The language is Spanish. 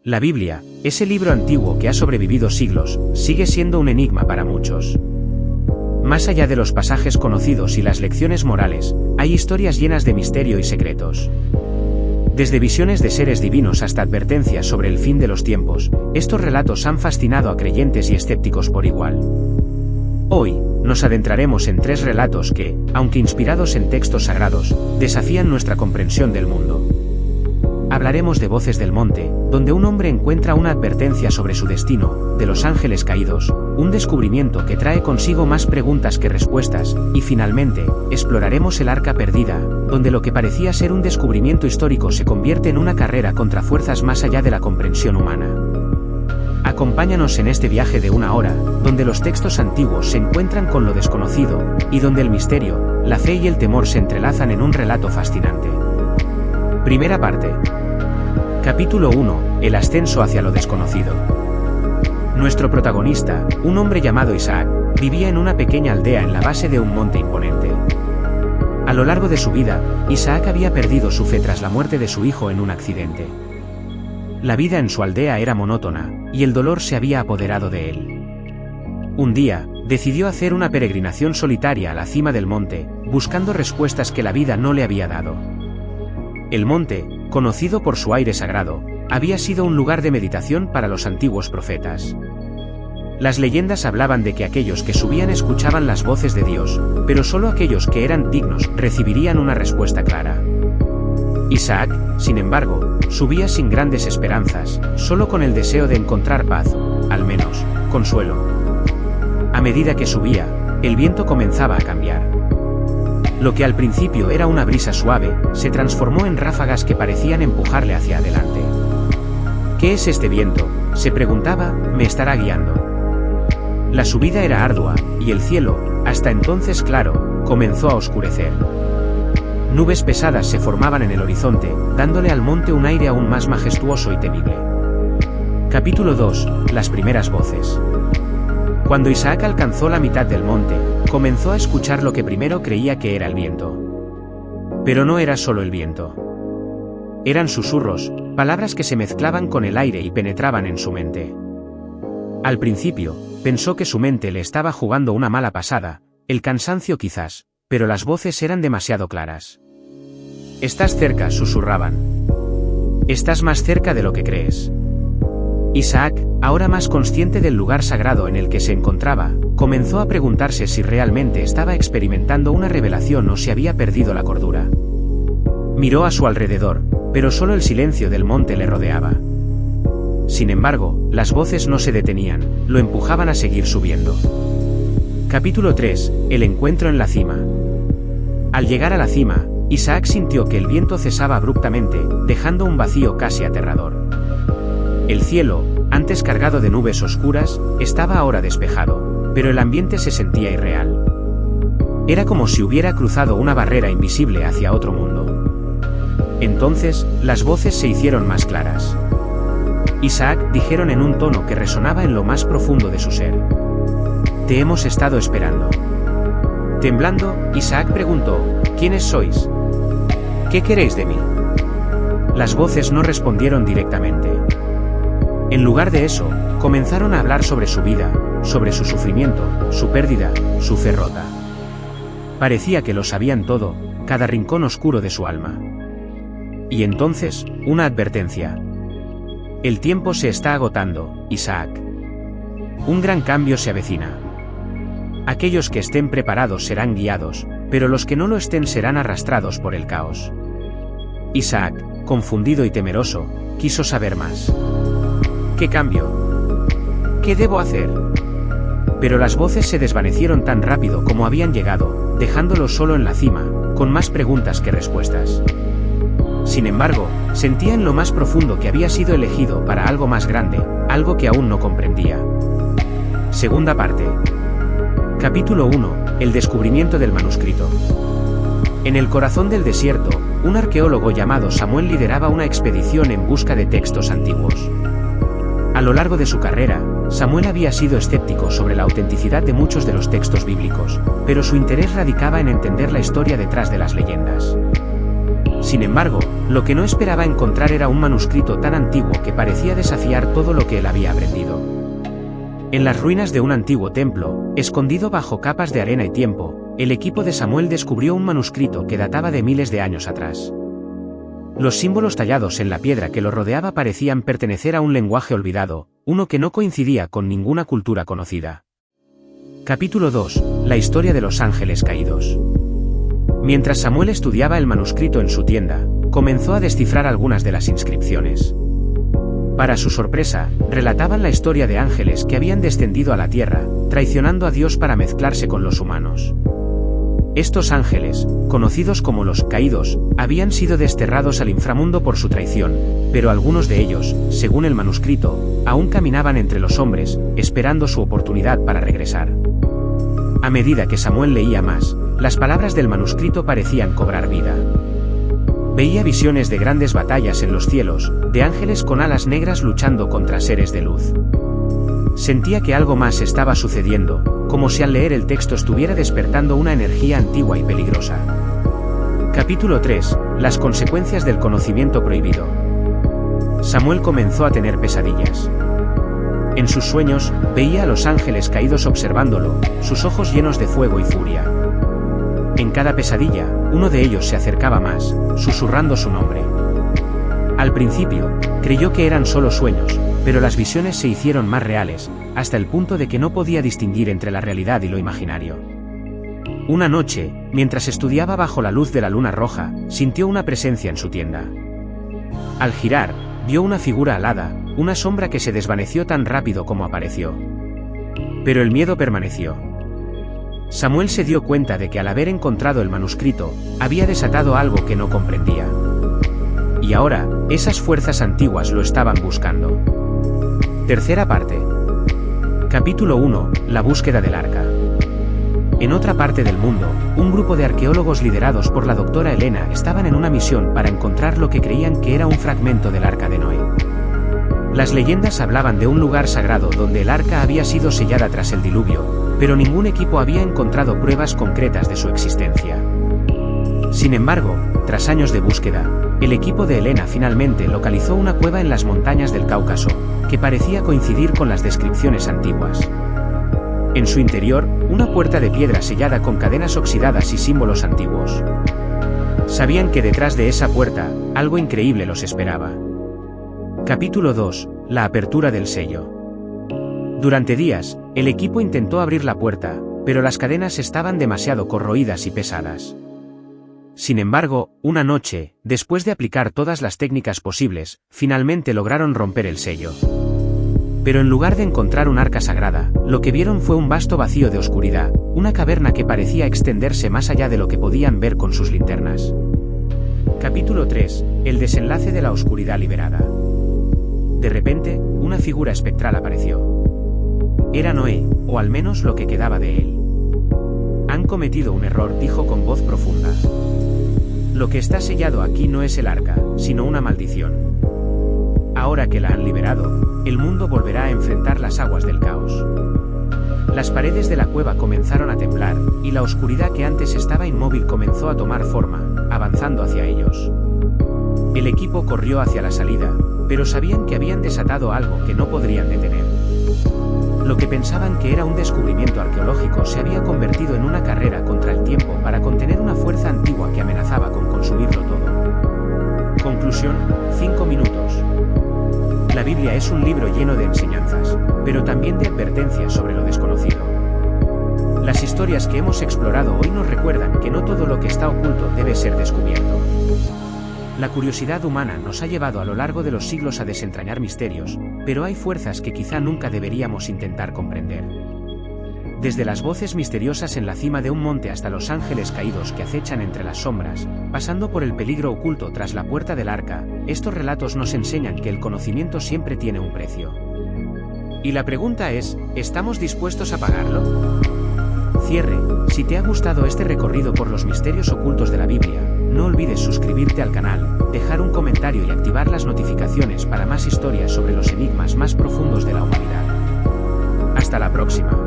La Biblia, ese libro antiguo que ha sobrevivido siglos, sigue siendo un enigma para muchos. Más allá de los pasajes conocidos y las lecciones morales, hay historias llenas de misterio y secretos. Desde visiones de seres divinos hasta advertencias sobre el fin de los tiempos, estos relatos han fascinado a creyentes y escépticos por igual. Hoy, nos adentraremos en 3 relatos que, aunque inspirados en textos sagrados, desafían nuestra comprensión del mundo. Hablaremos de Voces del Monte, donde un hombre encuentra una advertencia sobre su destino, de los ángeles caídos, un descubrimiento que trae consigo más preguntas que respuestas, y finalmente, exploraremos el Arca Perdida, donde lo que parecía ser un descubrimiento histórico se convierte en una carrera contra fuerzas más allá de la comprensión humana. Acompáñanos en este viaje de 1 hora, donde los textos antiguos se encuentran con lo desconocido, y donde el misterio, la fe y el temor se entrelazan en un relato fascinante. Primera parte. Capítulo 1. El ascenso hacia lo desconocido. Nuestro protagonista, un hombre llamado Isaac, vivía en una pequeña aldea en la base de un monte imponente. A lo largo de su vida, Isaac había perdido su fe tras la muerte de su hijo en un accidente. La vida en su aldea era monótona, y el dolor se había apoderado de él. Un día, decidió hacer una peregrinación solitaria a la cima del monte, buscando respuestas que la vida no le había dado. El monte, conocido por su aire sagrado, había sido un lugar de meditación para los antiguos profetas. Las leyendas hablaban de que aquellos que subían escuchaban las voces de Dios, pero solo aquellos que eran dignos recibirían una respuesta clara. Isaac, sin embargo, subía sin grandes esperanzas, solo con el deseo de encontrar paz, al menos, consuelo. A medida que subía, el viento comenzaba a cambiar. Lo que al principio era una brisa suave, se transformó en ráfagas que parecían empujarle hacia adelante. ¿Qué es este viento?, se preguntaba, ¿me estará guiando? La subida era ardua, y el cielo, hasta entonces claro, comenzó a oscurecer. Nubes pesadas se formaban en el horizonte, dándole al monte un aire aún más majestuoso y temible. Capítulo 2. Las primeras voces. Cuando Isaac alcanzó la mitad del monte, comenzó a escuchar lo que primero creía que era el viento. Pero no era solo el viento. Eran susurros, palabras que se mezclaban con el aire y penetraban en su mente. Al principio, pensó que su mente le estaba jugando una mala pasada, el cansancio quizás, pero las voces eran demasiado claras. «Estás cerca», susurraban. «Estás más cerca de lo que crees». Isaac, ahora más consciente del lugar sagrado en el que se encontraba, comenzó a preguntarse si realmente estaba experimentando una revelación o si había perdido la cordura. Miró a su alrededor, pero solo el silencio del monte le rodeaba. Sin embargo, las voces no se detenían, lo empujaban a seguir subiendo. Capítulo 3. El encuentro en la cima. Al llegar a la cima, Isaac sintió que el viento cesaba abruptamente, dejando un vacío casi aterrador. El cielo, antes cargado de nubes oscuras, estaba ahora despejado, pero el ambiente se sentía irreal. Era como si hubiera cruzado una barrera invisible hacia otro mundo. Entonces, las voces se hicieron más claras. Isaac, dijeron en un tono que resonaba en lo más profundo de su ser. «Te hemos estado esperando». Temblando, Isaac preguntó, «¿Quiénes sois? ¿Qué queréis de mí?». Las voces no respondieron directamente. En lugar de eso, comenzaron a hablar sobre su vida, sobre su sufrimiento, su pérdida, su fe rota. Parecía que lo sabían todo, cada rincón oscuro de su alma. Y entonces, una advertencia. «El tiempo se está agotando, Isaac. Un gran cambio se avecina. Aquellos que estén preparados serán guiados, pero los que no lo estén serán arrastrados por el caos». Isaac, confundido y temeroso, quiso saber más. «¿Qué cambio? ¿Qué debo hacer?». Pero las voces se desvanecieron tan rápido como habían llegado, dejándolo solo en la cima, con más preguntas que respuestas. Sin embargo, sentía en lo más profundo que había sido elegido para algo más grande, algo que aún no comprendía. Segunda parte. Capítulo 1. El descubrimiento del manuscrito. En el corazón del desierto, un arqueólogo llamado Samuel lideraba una expedición en busca de textos antiguos. A lo largo de su carrera, Samuel había sido escéptico sobre la autenticidad de muchos de los textos bíblicos, pero su interés radicaba en entender la historia detrás de las leyendas. Sin embargo, lo que no esperaba encontrar era un manuscrito tan antiguo que parecía desafiar todo lo que él había aprendido. En las ruinas de un antiguo templo, escondido bajo capas de arena y tiempo, el equipo de Samuel descubrió un manuscrito que databa de miles de años atrás. Los símbolos tallados en la piedra que lo rodeaba parecían pertenecer a un lenguaje olvidado, uno que no coincidía con ninguna cultura conocida. Capítulo 2. La historia de los ángeles caídos. Mientras Samuel estudiaba el manuscrito en su tienda, comenzó a descifrar algunas de las inscripciones. Para su sorpresa, relataban la historia de ángeles que habían descendido a la tierra, traicionando a Dios para mezclarse con los humanos. Estos ángeles, conocidos como los caídos, habían sido desterrados al inframundo por su traición, pero algunos de ellos, según el manuscrito, aún caminaban entre los hombres, esperando su oportunidad para regresar. A medida que Samuel leía más, las palabras del manuscrito parecían cobrar vida. Veía visiones de grandes batallas en los cielos, de ángeles con alas negras luchando contra seres de luz. Sentía que algo más estaba sucediendo, como si al leer el texto estuviera despertando una energía antigua y peligrosa. Capítulo 3. Las consecuencias del conocimiento prohibido. Samuel comenzó a tener pesadillas. En sus sueños, veía a los ángeles caídos observándolo, sus ojos llenos de fuego y furia. En cada pesadilla, uno de ellos se acercaba más, susurrando su nombre. Al principio, creyó que eran solo sueños, pero las visiones se hicieron más reales, hasta el punto de que no podía distinguir entre la realidad y lo imaginario. Una noche, mientras estudiaba bajo la luz de la luna roja, sintió una presencia en su tienda. Al girar, vio una figura alada, una sombra que se desvaneció tan rápido como apareció. Pero el miedo permaneció. Samuel se dio cuenta de que al haber encontrado el manuscrito, había desatado algo que no comprendía. Y ahora, esas fuerzas antiguas lo estaban buscando. Tercera parte. Capítulo 1. La búsqueda del arca. En otra parte del mundo, un grupo de arqueólogos liderados por la doctora Elena estaban en una misión para encontrar lo que creían que era un fragmento del arca de Noé. Las leyendas hablaban de un lugar sagrado donde el arca había sido sellada tras el diluvio, pero ningún equipo había encontrado pruebas concretas de su existencia. Sin embargo, tras años de búsqueda, el equipo de Elena finalmente localizó una cueva en las montañas del Cáucaso, que parecía coincidir con las descripciones antiguas. En su interior, una puerta de piedra sellada con cadenas oxidadas y símbolos antiguos. Sabían que detrás de esa puerta, algo increíble los esperaba. Capítulo 2. La apertura del sello. Durante días, el equipo intentó abrir la puerta, pero las cadenas estaban demasiado corroídas y pesadas. Sin embargo, una noche, después de aplicar todas las técnicas posibles, finalmente lograron romper el sello. Pero en lugar de encontrar un arca sagrada, lo que vieron fue un vasto vacío de oscuridad, una caverna que parecía extenderse más allá de lo que podían ver con sus linternas. Capítulo 3. El desenlace de la oscuridad liberada. De repente, una figura espectral apareció. Era Noé, o al menos lo que quedaba de él. Han cometido un error, dijo con voz profunda. Lo que está sellado aquí no es el arca, sino una maldición. Ahora que la han liberado, el mundo volverá a enfrentar las aguas del caos. Las paredes de la cueva comenzaron a temblar, y la oscuridad que antes estaba inmóvil comenzó a tomar forma, avanzando hacia ellos. El equipo corrió hacia la salida, pero sabían que habían desatado algo que no podrían detener. Lo que pensaban que era un descubrimiento arqueológico se había convertido en una carrera contra el tiempo para contener una fuerza antigua que amenazaba con consumirlo todo. Conclusión: 5 minutos. La Biblia es un libro lleno de enseñanzas, pero también de advertencias sobre lo desconocido. Las historias que hemos explorado hoy nos recuerdan que no todo lo que está oculto debe ser descubierto. La curiosidad humana nos ha llevado a lo largo de los siglos a desentrañar misterios, pero hay fuerzas que quizá nunca deberíamos intentar comprender. Desde las voces misteriosas en la cima de un monte hasta los ángeles caídos que acechan entre las sombras, pasando por el peligro oculto tras la puerta del arca, estos relatos nos enseñan que el conocimiento siempre tiene un precio. Y la pregunta es, ¿estamos dispuestos a pagarlo? Cierre: si te ha gustado este recorrido por los misterios ocultos de la Biblia, no olvides suscribirte al canal, dejar un comentario y activar las notificaciones para más historias sobre los enigmas más profundos de la humanidad. Hasta la próxima.